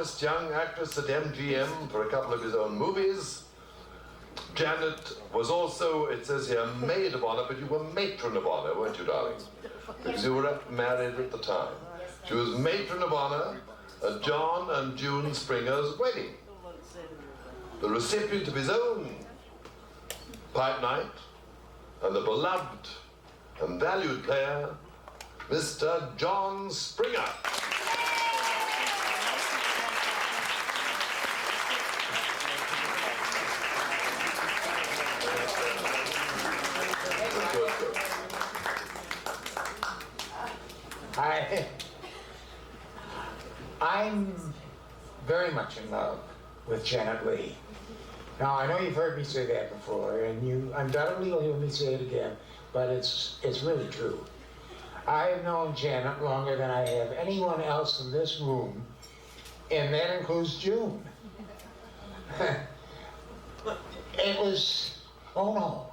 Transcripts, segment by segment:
modest young actress at MGM for a couple of his own movies. Janet was also, it says here, maid of honor, but you were matron of honor, weren't you, darling? Because you were married at the time. She was matron of honor at John and June Springer's wedding. The recipient of his own pipe night, and the beloved and valued player, Mr. John Springer. I'm very much in love with Janet Leigh. Now, I know you've heard me say that before, and you undoubtedly will hear me say it again, but it's really true. I have known Janet longer than I have anyone else in this room, and that includes June. It was, oh no,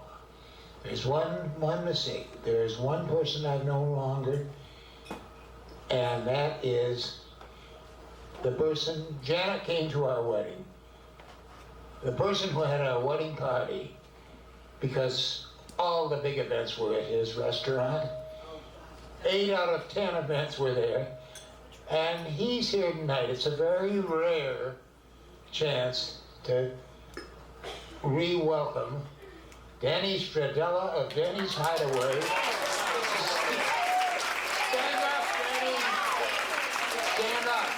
there's one mistake. There's one person I've known longer, and that is the person, Janet came to our wedding. The person who had our wedding party, because all the big events were at his restaurant. 8 out of 10 events were there. And he's here tonight. It's a very rare chance to re-welcome Danny Stradella of Danny's Hideaway. Stand up, Danny. Stand up.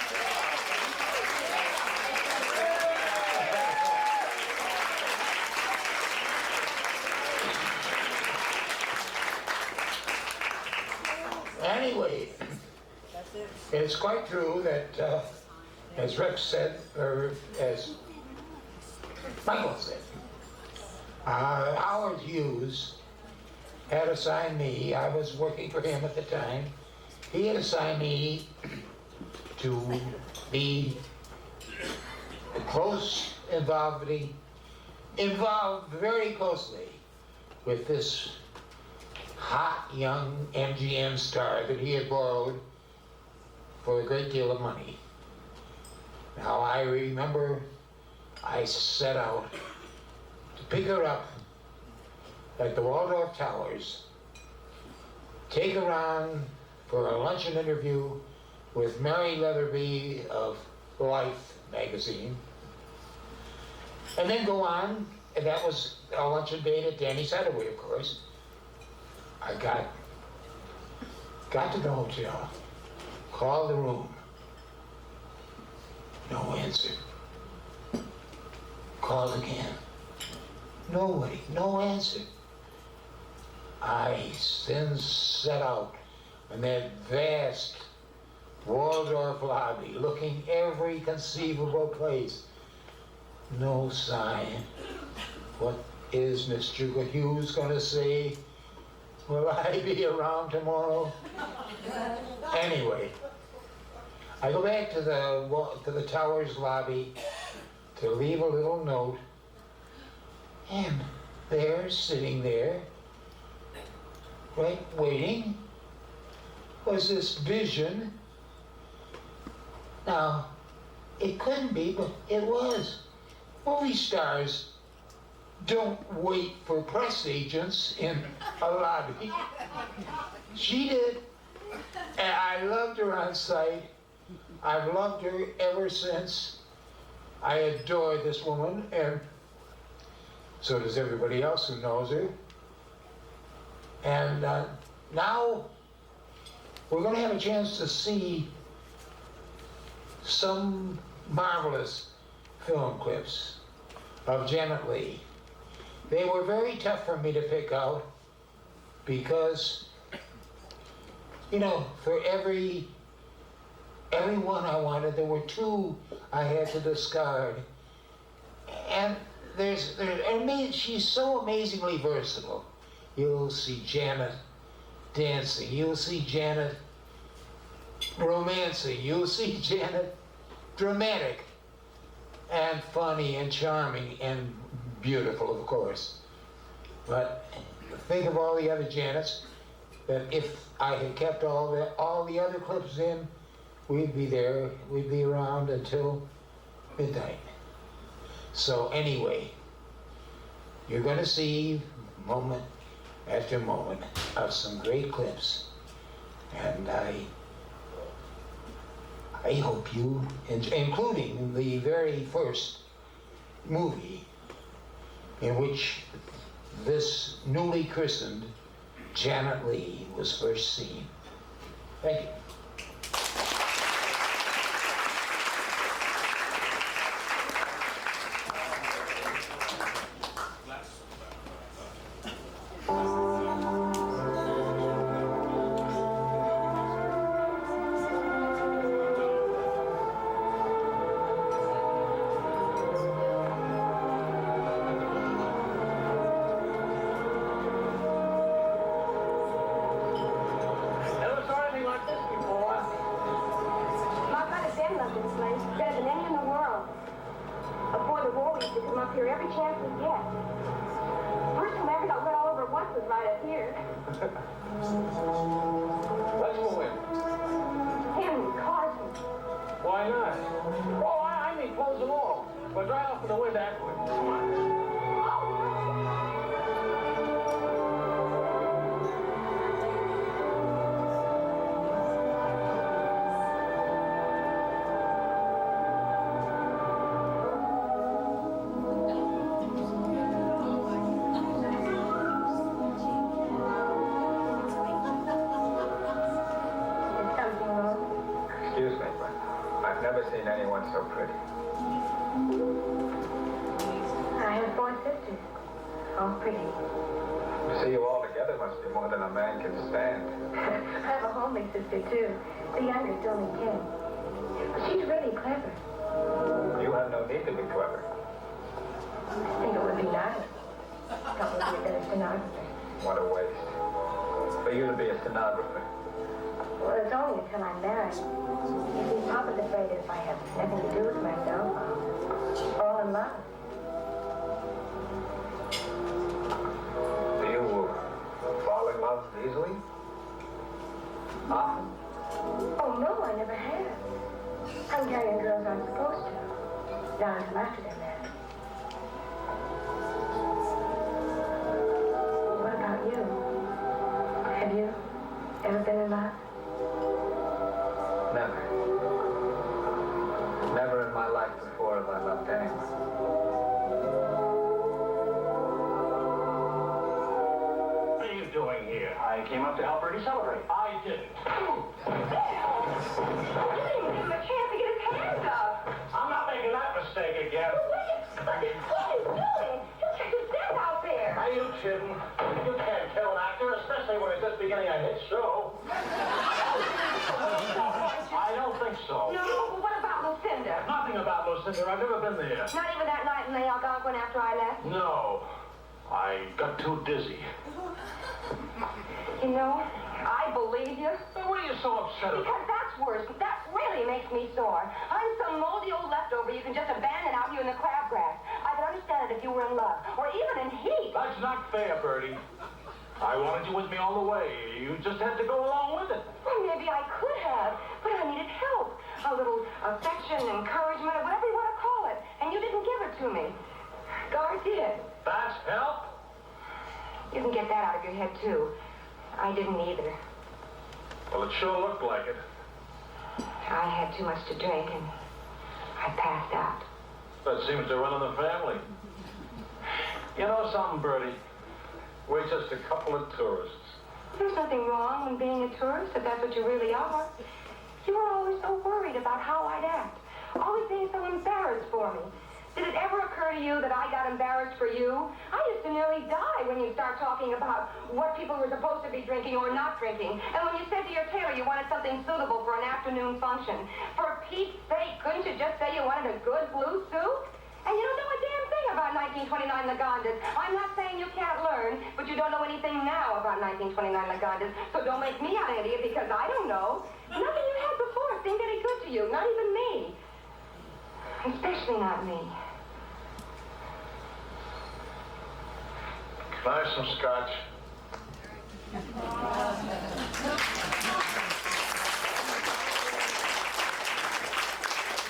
Anyway, it's quite true that, as Rex said, or as Michael said, Howard Hughes had assigned me, I was working for him at the time, he had assigned me to be involved very closely with this hot young MGM star that he had borrowed for a great deal of money. Now I remember I set out to pick her up at the Waldorf Towers, take her on for a luncheon interview with Mary Leatherby of Life magazine, and then go on, and that was a luncheon date at Danny's Hideaway, of course. I got to the hotel, called the room, no answer. Called again, nobody, no answer. I then set out in that vast Waldorf lobby, looking every conceivable place. No sign. What is Mr. Hughes going to say? Will I be around tomorrow? Anyway, I go back to the Towers lobby to leave a little note, and there, sitting there, right, waiting, was this vision. Now, it couldn't be, but it was. Movie stars don't wait for press agents in a lobby. She did, and I loved her on sight. I've loved her ever since. I adore this woman, and so does everybody else who knows her. And now we're going to have a chance to see some marvelous film clips of Janet Leigh. They were very tough for me to pick out because, you know, for every one I wanted, there were 2 I had to discard. And she's so amazingly versatile. You'll see Janet dancing, you'll see Janet romancing, you'll see Janet dramatic and funny and charming and beautiful, of course. But think of all the other Janets, that if I had kept all the other clips in, we'd be there, we'd be around until midnight. So anyway, you're going to see moment after moment of some great clips. And I hope you, including the very first movie in which this newly christened Janet Leigh was first seen. Thank you. I've never been there. Not even that night in the Algonquin after I left? No. I got too dizzy. You know, I believe you. Well, what are you so upset about? Because that's worse. That really makes me sore. I'm some moldy old leftover you can just abandon out here in the crabgrass. I could understand it if you were in love, or even in heat. That's not fair, Bertie. I wanted you with me all the way. You just had to go along with it. Well, maybe I could have, but I needed help. A little affection, encouragement, or whatever you want to call it. And you didn't give it to me. God did. That's help? You can get that out of your head, too. I didn't either. Well, it sure looked like it. I had too much to drink, and I passed out. That seems to run in the family. You know something, Bertie? We're just a couple of tourists. There's nothing wrong in being a tourist, if that's what you really are. You were always so worried about how I'd act, always being so embarrassed for me. Did it ever occur to you that I got embarrassed for you? I used to nearly die when you start talking about what people were supposed to be drinking or not drinking. And when you said to your tailor you wanted something suitable for an afternoon function. For Pete's sake, couldn't you just say you wanted a good blue suit? And you don't know a damn thing about 1929 Lagandas. I'm not saying you can't learn, but you don't know anything now about 1929 Lagandas. So don't make me out an idiot because I don't know. Nothing you had before seemed any good to you, not even me. Especially not me. Can I have some scotch?